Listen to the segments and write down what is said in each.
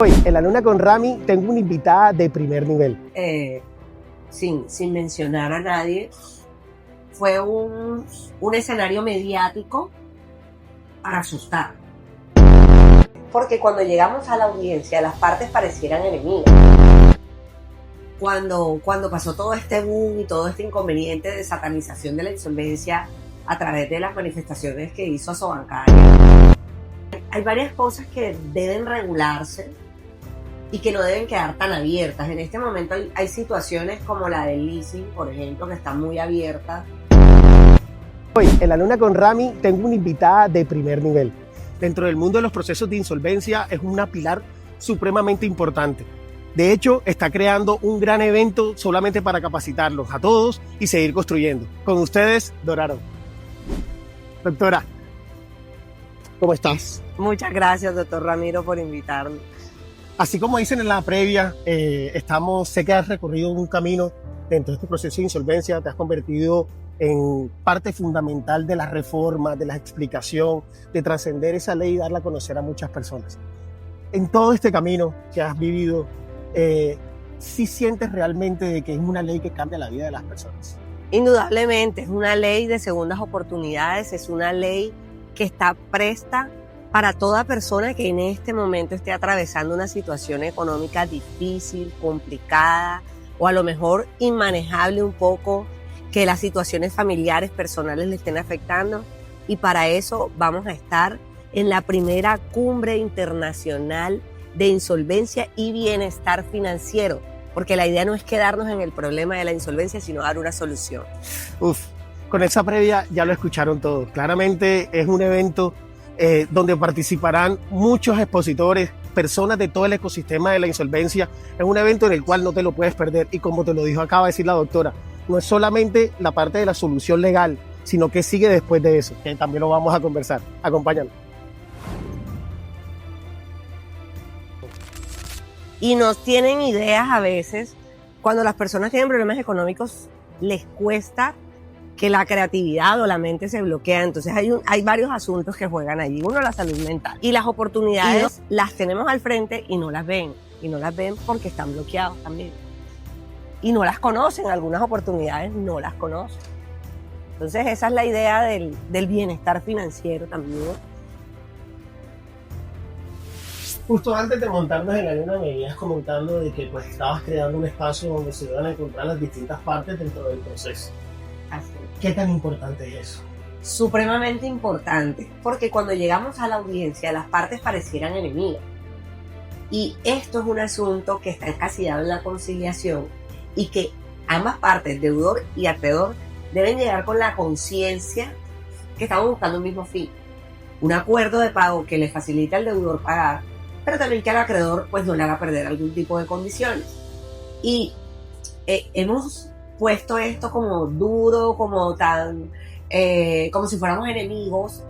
Hoy en La Luna con Rami tengo una invitada de primer nivel. Sin mencionar a nadie, fue un escenario mediático para asustar. Porque cuando llegamos a la audiencia, las partes parecieran enemigas. Cuando pasó todo este boom y todo este inconveniente de satanización de la insolvencia a través de las manifestaciones que hizo Sobancaria, hay varias cosas que deben regularse y que no deben quedar tan abiertas. En este momento hay situaciones como la del leasing, por ejemplo, que están muy abiertas. Hoy en La Luna con Rami tengo una invitada de primer nivel. Dentro del mundo de los procesos de insolvencia es una pilar supremamente importante. De hecho, está creando un gran evento solamente para capacitarlos a todos y seguir construyendo. Con ustedes, Doraro. Doctora, ¿cómo estás? Muchas gracias, doctor Ramiro, por invitarme. Así como dicen en la previa, sé que has recorrido un camino dentro de este proceso de insolvencia, te has convertido en parte fundamental de la reforma, de la explicación, de trascender esa ley y darla a conocer a muchas personas. En todo este camino que has vivido, ¿sí sientes realmente de que es una ley que cambia la vida de las personas? Indudablemente, es una ley de segundas oportunidades, es una ley que está presta para toda persona que en este momento esté atravesando una situación económica difícil, complicada o a lo mejor inmanejable un poco, que las situaciones familiares, personales le estén afectando. Y para eso vamos a estar en la primera cumbre internacional de insolvencia y bienestar financiero, porque la idea no es quedarnos en el problema de la insolvencia, sino dar una solución. Con esa previa ya lo escucharon todos. Claramente es un evento donde participarán muchos expositores, personas de todo el ecosistema de la insolvencia. Es un evento en el cual no te lo puedes perder y como te lo dijo, acaba de decir la doctora, no es solamente la parte de la solución legal, sino que sigue después de eso, que también lo vamos a conversar. Acompáñanos. Y no tienen ideas a veces, cuando las personas tienen problemas económicos, les cuesta que la creatividad o la mente se bloquea. Entonces hay varios asuntos que juegan allí. Uno, la salud mental. Y las oportunidades las tenemos al frente y no las ven. Y no las ven porque están bloqueados también. Y no las conocen, algunas oportunidades no las conocen. Entonces esa es la idea del bienestar financiero también. Justo antes de montarnos en la luna me ibas comentando de que pues estabas creando un espacio donde se iban a encontrar las distintas partes dentro del proceso. Así. ¿Qué tan importante es eso? Supremamente importante, porque cuando llegamos a la audiencia las partes parecieran enemigas. Y esto es un asunto que está encasillado en la conciliación y que ambas partes, deudor y acreedor, deben llegar con la conciencia que estamos buscando un mismo fin. Un acuerdo de pago que le facilite al deudor pagar, pero también que al acreedor pues no le haga perder algún tipo de condiciones. Y hemos puesto esto como duro, como si fuéramos enemigos,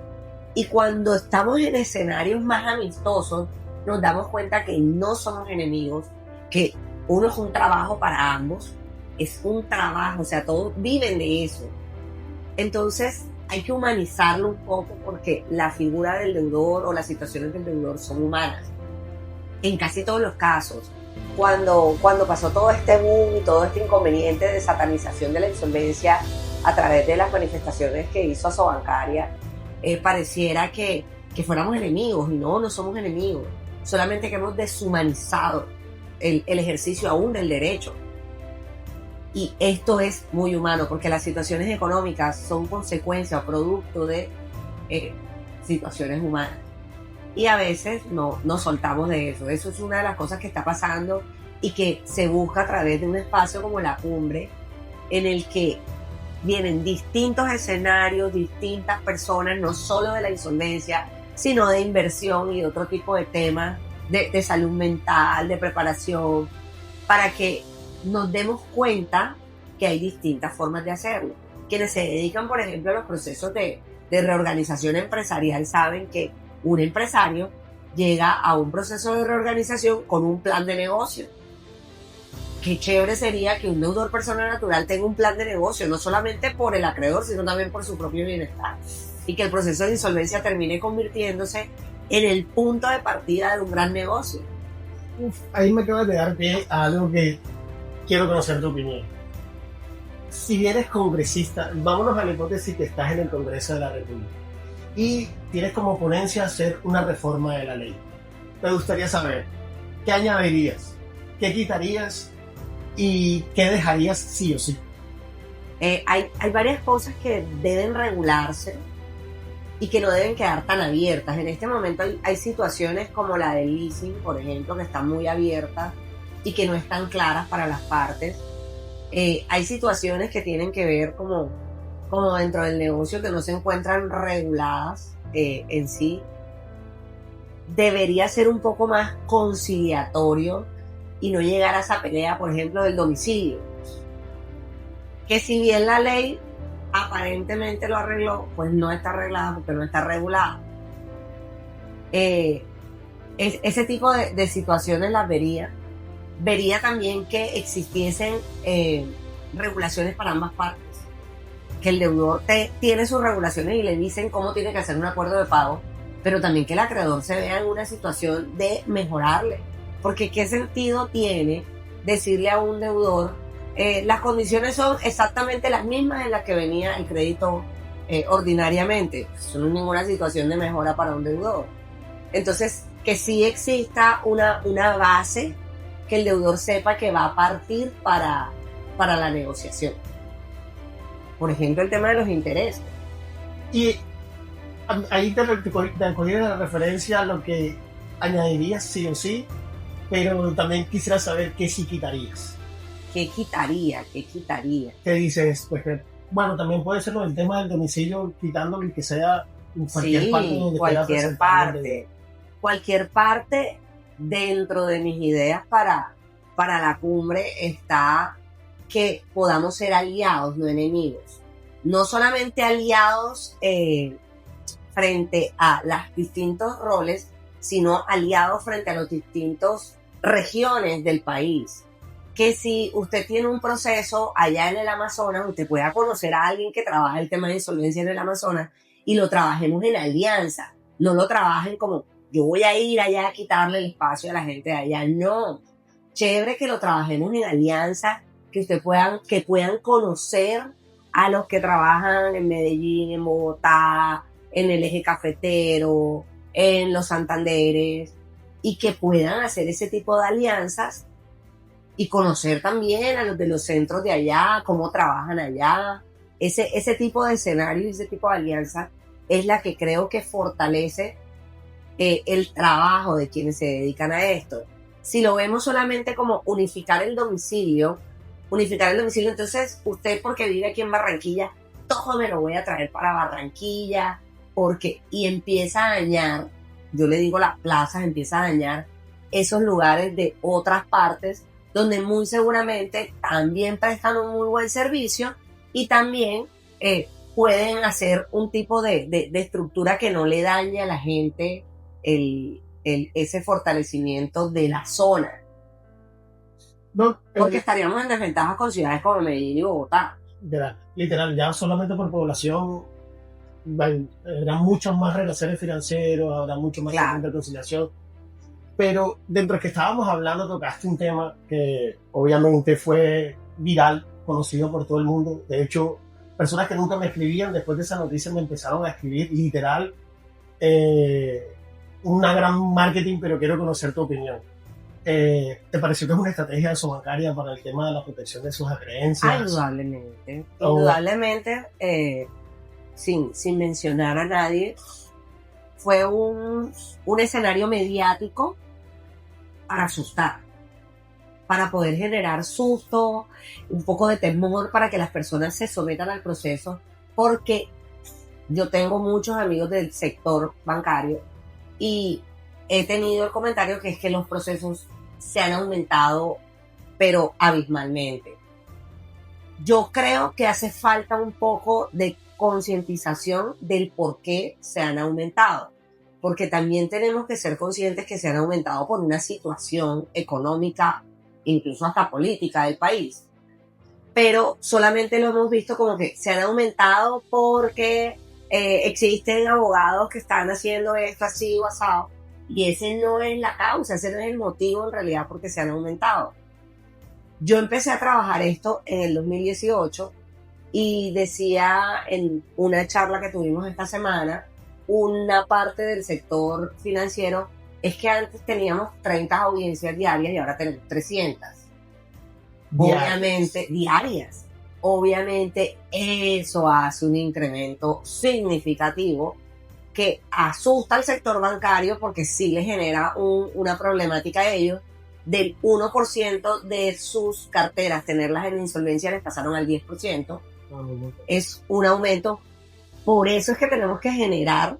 y cuando estamos en escenarios más amistosos nos damos cuenta que no somos enemigos, que uno es un trabajo para ambos, es un trabajo, o sea, todos viven de eso. Entonces hay que humanizarlo un poco porque la figura del deudor o las situaciones del deudor son humanas. En casi todos los casos, cuando pasó todo este boom y todo este inconveniente de satanización de la insolvencia a través de las manifestaciones que hizo Sobancaria, pareciera que fuéramos enemigos, y no somos enemigos, solamente que hemos deshumanizado el ejercicio aún del derecho. Y esto es muy humano porque las situaciones económicas son consecuencia o producto de situaciones humanas. Y a veces no soltamos de eso. Eso es una de las cosas que está pasando y que se busca a través de un espacio como la cumbre, en el que vienen distintos escenarios, distintas personas, no solo de la insolvencia, sino de inversión y de otro tipo de temas, de salud mental, de preparación, para que nos demos cuenta que hay distintas formas de hacerlo. Quienes se dedican, por ejemplo, a los procesos de reorganización empresarial saben que un empresario llega a un proceso de reorganización con un plan de negocio. Qué chévere sería que un deudor persona natural tenga un plan de negocio, no solamente por el acreedor, sino también por su propio bienestar. Y que el proceso de insolvencia termine convirtiéndose en el punto de partida de un gran negocio. Ahí me acabas de dar pie a algo que quiero conocer tu opinión. Si eres congresista, vámonos a la hipótesis que estás en el Congreso de la República y tienes como ponencia hacer una reforma de la ley. Me gustaría saber, ¿qué añadirías? ¿Qué quitarías? ¿Y qué dejarías sí o sí? Hay varias cosas que deben regularse y que no deben quedar tan abiertas. En este momento hay situaciones como la del leasing, por ejemplo, que están muy abiertas y que no están claras para las partes. Hay situaciones que tienen que ver como dentro del negocio que no se encuentran reguladas en sí. Debería ser un poco más conciliatorio y no llegar a esa pelea, por ejemplo, del domicilio. Que si bien la ley aparentemente lo arregló, pues no está arreglada porque no está regulada. Ese tipo de situaciones las vería. Vería también que existiesen regulaciones para ambas partes. Que el deudor tiene sus regulaciones y le dicen cómo tiene que hacer un acuerdo de pago, pero también que el acreedor se vea en una situación de mejorarle. Porque ¿qué sentido tiene decirle a un deudor las condiciones son exactamente las mismas en las que venía el crédito ordinariamente? Eso no es ninguna situación de mejora para un deudor. Entonces, que sí exista una base que el deudor sepa que va a partir para la negociación. Por ejemplo, el tema de los intereses. Y ahí te acogí la referencia a lo que añadirías sí o sí, pero también quisiera saber qué sí quitarías. ¿Qué quitaría? ¿Qué dices? Pues que, bueno, también puede ser lo del tema del domicilio, quitándolo y que sea en cualquier parte donde cualquier parte dentro de mis ideas para la cumbre está que podamos ser aliados, no enemigos. No solamente aliados frente a los distintos roles, sino aliados frente a las distintas regiones del país. Que si usted tiene un proceso allá en el Amazonas, usted pueda conocer a alguien que trabaja el tema de insolvencia en el Amazonas y lo trabajemos en alianza. No lo trabajen como yo voy a ir allá a quitarle el espacio a la gente de allá. No. Chévere que lo trabajemos en alianza, que puedan conocer a los que trabajan en Medellín, en Bogotá, en el eje cafetero, en los Santanderes, y que puedan hacer ese tipo de alianzas y conocer también a los de los centros de allá, cómo trabajan allá. Ese tipo de escenario y ese tipo de alianza es la que creo que fortalece el trabajo de quienes se dedican a esto. Si lo vemos solamente como unificar el domicilio, entonces usted porque vive aquí en Barranquilla, todo me lo voy a traer para Barranquilla, y empieza a dañar, yo le digo las plazas, empieza a dañar esos lugares de otras partes donde muy seguramente también prestan un muy buen servicio y también pueden hacer un tipo de estructura que no le dañe a la gente ese fortalecimiento de la zona. No, porque estaríamos en desventaja con ciudades como Medellín y Bogotá. Literal, ya solamente por población habrá muchas más relaciones financieras, habrá mucho más de conciliación. Pero dentro de que estábamos hablando, tocaste un tema que obviamente fue viral, conocido por todo el mundo. De hecho, personas que nunca me escribían, después de esa noticia me empezaron a escribir, literal, una gran marketing, pero quiero conocer tu opinión. ¿Te pareció que es una estrategia de su bancaria para el tema de la protección de sus acreencias? Indudablemente, sin mencionar a nadie, fue un escenario mediático para asustar, para poder generar susto, un poco de temor para que las personas se sometan al proceso, porque yo tengo muchos amigos del sector bancario y he tenido el comentario que es que los procesos se han aumentado, pero abismalmente. Yo creo que hace falta un poco de concientización del por qué se han aumentado, porque también tenemos que ser conscientes que se han aumentado por una situación económica, incluso hasta política del país. Pero solamente lo hemos visto como que se han aumentado porque existen abogados que están haciendo esto así o asado. Y ese no es la causa, ese no es el motivo en realidad por qué se han aumentado. Yo empecé a trabajar esto en el 2018 y decía en una charla que tuvimos esta semana, una parte del sector financiero es que antes teníamos 30 audiencias diarias y ahora tenemos 300. Obviamente, diarias. Obviamente eso hace un incremento significativo que asusta al sector bancario porque sí le genera una problemática a ellos. Del 1% de sus carteras, tenerlas en insolvencia, les pasaron al 10%. Es un aumento. Por eso es que tenemos que generar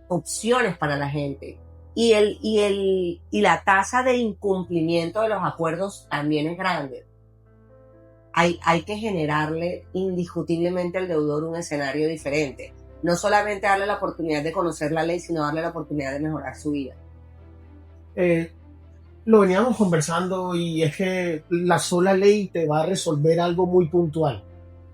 opciones para la gente. Y la tasa de incumplimiento de los acuerdos también es grande. Hay que generarle indiscutiblemente al deudor un escenario diferente. No solamente darle la oportunidad de conocer la ley, sino darle la oportunidad de mejorar su vida. Lo veníamos conversando y es que la sola ley te va a resolver algo muy puntual.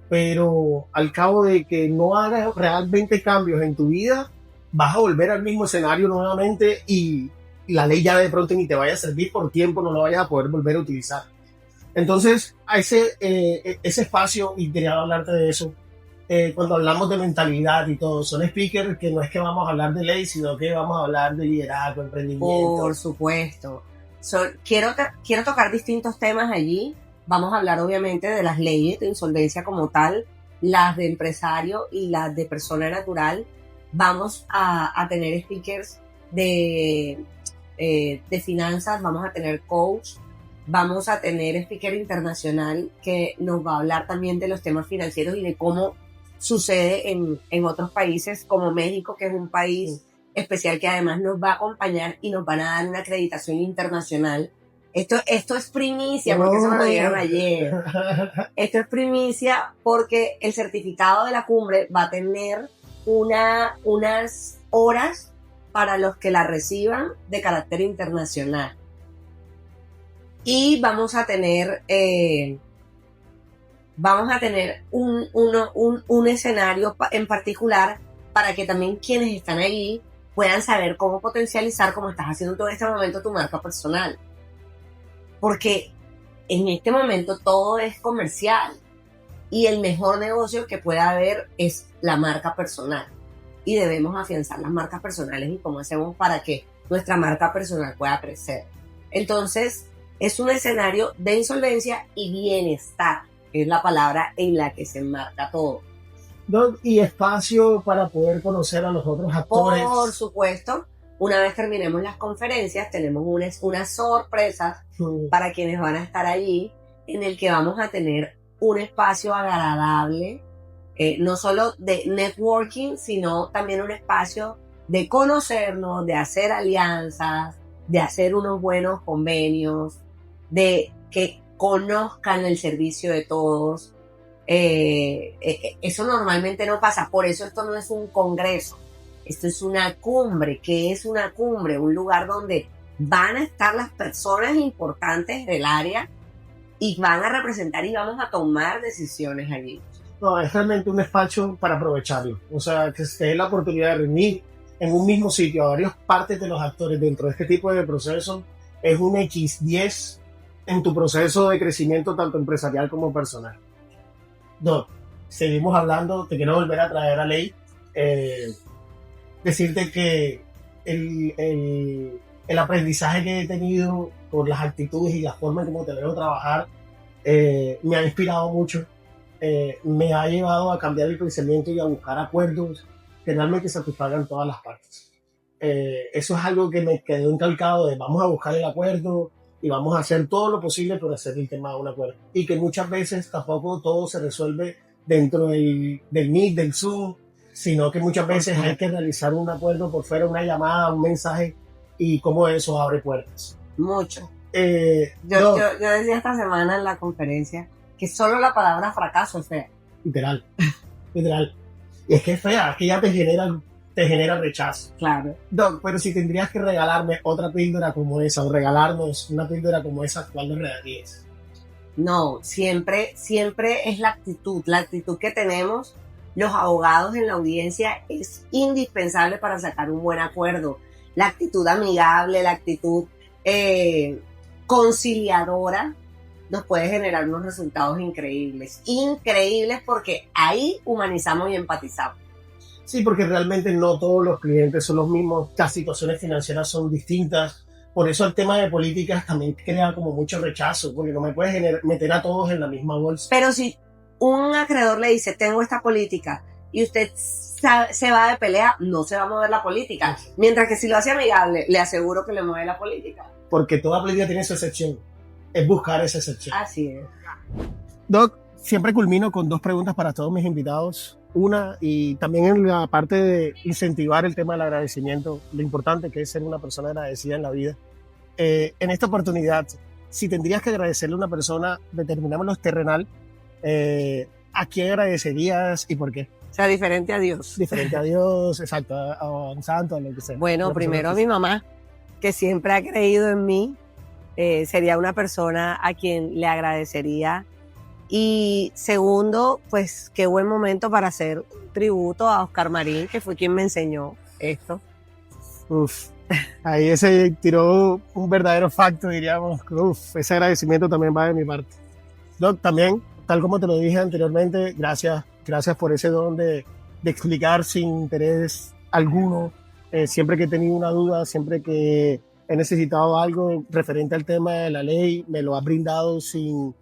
Pero al cabo de que no hagas realmente cambios en tu vida, vas a volver al mismo escenario nuevamente y la ley ya de pronto ni te vaya a servir por tiempo, no lo vayas a poder volver a utilizar. Entonces, a ese espacio, y quería hablarte de eso, cuando hablamos de mentalidad y todo, son speakers que no es que vamos a hablar de ley, sino que vamos a hablar de liderazgo, emprendimiento. Por supuesto. Quiero tocar distintos temas allí. Vamos a hablar obviamente de las leyes de insolvencia como tal, las de empresario y las de persona natural. Vamos a tener speakers de finanzas, vamos a tener coach, vamos a tener speaker internacional que nos va a hablar también de los temas financieros y de cómo sucede en otros países como México, que es un país especial que además nos va a acompañar y nos van a dar una acreditación internacional. Esto es primicia porque eso me lo dieron ayer. Esto es primicia porque el certificado de la cumbre va a tener unas horas para los que la reciban de carácter internacional. Y vamos a tener un escenario en particular para que también quienes están allí puedan saber cómo potencializar, como estás haciendo tú en este momento, tu marca personal. Porque en este momento todo es comercial y el mejor negocio que pueda haber es la marca personal. Y debemos afianzar las marcas personales y cómo hacemos para que nuestra marca personal pueda crecer. Entonces, es un escenario de insolvencia y bienestar, es la palabra en la que se enmarca todo. Y espacio para poder conocer a los otros actores. Por supuesto, una vez terminemos las conferencias, tenemos unas sorpresas para quienes van a estar allí, en el que vamos a tener un espacio agradable, no solo de networking, sino también un espacio de conocernos, de hacer alianzas, de hacer unos buenos convenios, de que conozcan el servicio de todos. Eso normalmente no pasa, por eso esto no es un congreso, esto es una cumbre. ¿Qué es una cumbre? Un lugar donde van a estar las personas importantes del área y van a representar y vamos a tomar decisiones allí. No, es realmente un espacio para aprovecharlo, o sea, que se dé la oportunidad de reunir en un mismo sitio a varias partes de los actores dentro de este tipo de proceso. Es un X10 en tu proceso de crecimiento tanto empresarial como personal. Doc, seguimos hablando, te quiero volver a traer a Ley, decirte que el aprendizaje que he tenido por las actitudes y la forma en cómo te veo trabajar me ha inspirado mucho, me ha llevado a cambiar el pensamiento y a buscar acuerdos que realmente satisfagan todas las partes. Eso es algo que me quedó encalcado de vamos a buscar el acuerdo y vamos a hacer todo lo posible por hacer el tema de un acuerdo. Y que muchas veces tampoco todo se resuelve dentro del Meet, del Zoom, sino que muchas veces hay que realizar un acuerdo por fuera, una llamada, un mensaje, y cómo eso abre puertas. Mucho. Yo decía esta semana en la conferencia que solo la palabra fracaso es fea. Literal. Y es que es fea, es que ya te genera rechazo. Claro. Doc, pero si tendrías que regalarme otra píldora como esa, o regalarnos una píldora como esa, ¿cuál nos regalarías? No, siempre es la actitud que tenemos los abogados en la audiencia es indispensable para sacar un buen acuerdo. la actitud amigable, la actitud conciliadora, nos puede generar unos resultados increíbles. Increíbles porque ahí humanizamos y empatizamos. Sí, porque realmente no todos los clientes son los mismos, las situaciones financieras son distintas. Por eso el tema de políticas también crea como mucho rechazo, porque no me puedes meter a todos en la misma bolsa. Pero si un acreedor le dice, tengo esta política, y usted se va de pelea, no se va a mover la política. Mientras que si lo hace amigable, le aseguro que le mueve la política. Porque toda política tiene su excepción. Es buscar esa excepción. Así es. Doc, siempre culmino con 2 preguntas para todos mis invitados. Una, y también en la parte de incentivar el tema del agradecimiento, lo importante que es ser una persona agradecida en la vida. En esta oportunidad, si tendrías que agradecerle a una persona, determinámoslo terrenal, ¿a quién agradecerías y por qué? O sea, diferente a Dios. Diferente a Dios, exacto, a un santo, a lo que sea. Bueno, primero a mi mamá, que siempre ha creído en mí. Sería una persona a quien le agradecería. Y segundo, pues qué buen momento para hacer un tributo a Oscar Marín, que fue quien me enseñó esto. Uf, ahí ese tiró un verdadero facto, diríamos. Uf, ese agradecimiento también va de mi parte. Doc, también, tal como te lo dije anteriormente, gracias por ese don de explicar sin interés alguno. Siempre que he tenido una duda, siempre que he necesitado algo referente al tema de la ley, me lo has brindado sin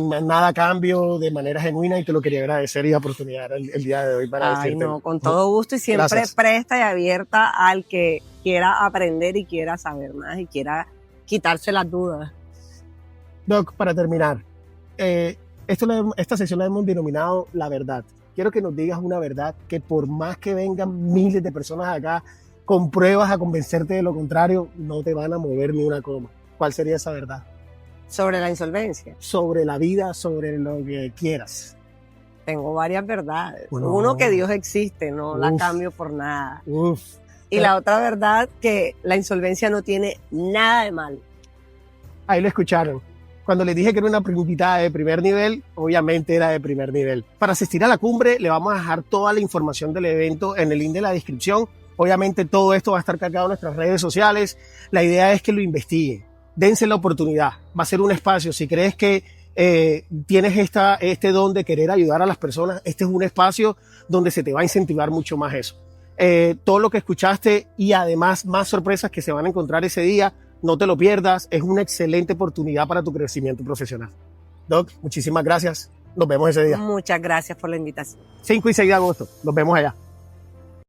nada a cambio, de manera genuina, y te lo quería agradecer y oportunidad el día de hoy para decirte. No, con todo gusto y siempre Gracias. Presta y abierta al que quiera aprender y quiera saber más y quiera quitarse las dudas. Doc, para terminar, esta sesión la hemos denominado La Verdad. Quiero que nos digas una verdad que por más que vengan miles de personas acá con pruebas a convencerte de lo contrario, no te van a mover ni una coma. ¿Cuál sería esa verdad? Sobre la insolvencia. Sobre la vida, sobre lo que quieras. Tengo varias verdades. Bueno. Uno, que Dios existe, no la cambio por nada. Uf. Y la otra verdad, que la insolvencia no tiene nada de malo. Ahí lo escucharon. Cuando les dije que era una invitada de primer nivel, obviamente era de primer nivel. Para asistir a la cumbre, le vamos a dejar toda la información del evento en el link de la descripción. Obviamente todo esto va a estar cargado en nuestras redes sociales. La idea es que lo investiguen. Dense la oportunidad. Va a ser un espacio. Si crees que tienes este don de querer ayudar a las personas, este es un espacio donde se te va a incentivar mucho más eso. Todo lo que escuchaste y además más sorpresas que se van a encontrar ese día, no te lo pierdas. Es una excelente oportunidad para tu crecimiento profesional. Doc, muchísimas gracias. Nos vemos ese día. Muchas gracias por la invitación. 5 y 6 de agosto. Nos vemos allá.